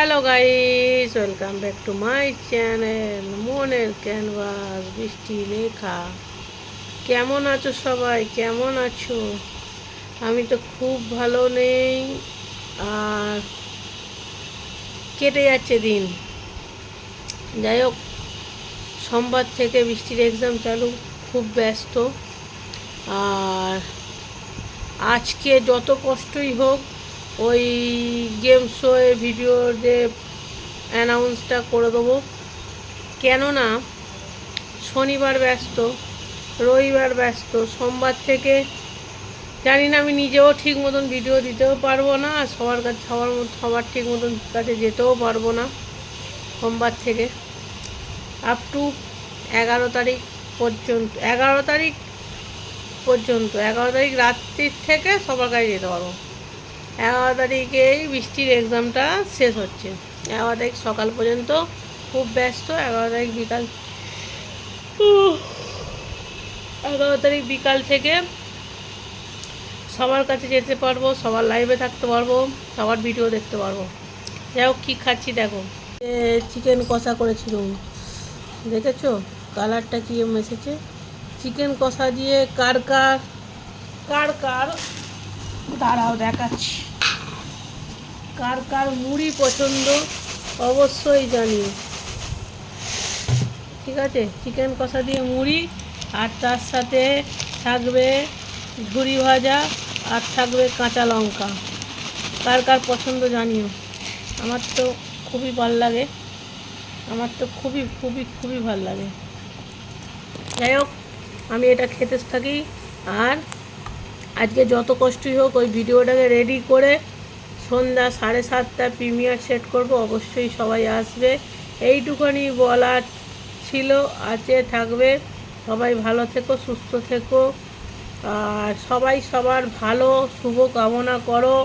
Hello guys, welcome back to my channel মনের canvas বৃষ্টি লেখা। কেমন আছো সবাই? কেমন আছো? আমি তো খুব ভালো নেই, আর কেটে যাচ্ছে দিন। যাই হোক, সোমবার থেকে বৃষ্টির এক্সাম চালু, খুব ব্যস্ত। আর আজকে যত কষ্টই হোক ওই গেম শোয়ে ভিডিও যে অ্যানাউন্সটা করে দেবো, কেননা শনিবার ব্যস্ত, রবিবার ব্যস্ত, সোমবার থেকে জানি না, আমি নিজেও ঠিক মতন ভিডিও দিতেও পারবো না, আর সবার কাছে সবার ঠিক মতন কাছে যেতেও পারবো না। সোমবার থেকে আপ টু 11 তারিখ পর্যন্ত, 11 তারিখ রাত্রির থেকে সবার কাছে যেতে পারবো। 11 তারিখেই বৃষ্টির এক্সামটা শেষ হচ্ছে। 11 তারিখ সকাল পর্যন্ত খুব ব্যস্ত। 11 তারিখ বিকাল 11 তারিখ বিকাল থেকে সবার কাছে যেতে পারবো, সবার লাইভে থাকতে পারবো, সবার ভিডিও দেখতে পারবো। যাই হোক, কী খাচ্ছি দেখো, চিকেন কষা করেছিলাম, দেখেছো কালারটা কী এসেছে। চিকেন কষা দিয়ে কার কার দাঁড়াও দেখাচ্ছি, কার কার মুড়ি পছন্দ অবশ্যই জানিও। ঠিক আছে, চিকেন কষা দিয়ে মুড়ি, আর তার সাথে থাকবে ঝুরি ভাজা, আর থাকবে কাঁচা লঙ্কা। কার কার পছন্দ জানিও। আমার তো খুবই ভাল লাগে, আমার তো খুবই খুবই খুবই ভাল লাগে। যাই হোক, আমি এটা খেতে থাকি। আর আজকে যত কষ্টই হোক ওই ভিডিওটাকে রেডি করে সন্ধ্যা 7:30 প্রিমিয়ার সেট করব। অবশ্যই সবাই আসবে, এইটুখানি বলার ছিল, আছে, থাকবে। সবাই ভালো থেকো, সুস্থ থেকো, আর সবাই সবার ভালো শুভ কামনা করো।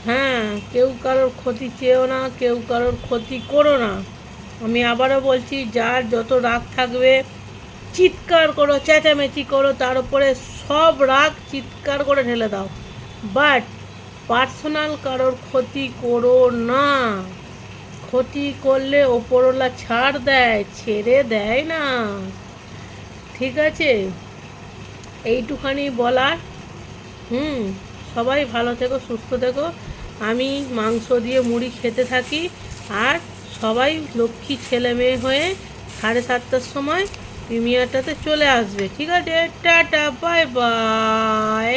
হ্যাঁ, কেউ কারোর ক্ষতি চেয়েও না, কেউ কারোর ক্ষতি করো না। আমি আবারও বলছি, যার যত রাগ থাকবে চিৎকার করো, চেঁচামেচি করো, তার উপরে সব রাগ চিৎকার করে ঢেলে দাও, বাট পার্সোনাল কারোর ক্ষতি করো না। ক্ষতি করলে ওপরওয়ালা ছাড় দেয়, ছেড়ে দেয় না। ঠিক আছে, এইটুখানি বলার। সবাই ভালো থেকো, সুস্থ থেকো। আমি মাংস দিয়ে মুড়ি খেতে থাকি, আর সবাই লক্ষ্মী ছেলে মেয়ে হয়ে 7:30 সময় প্রিমিয়ারটাতে চলে আসবে। ঠিক আছে, টাটা, বাই বাই।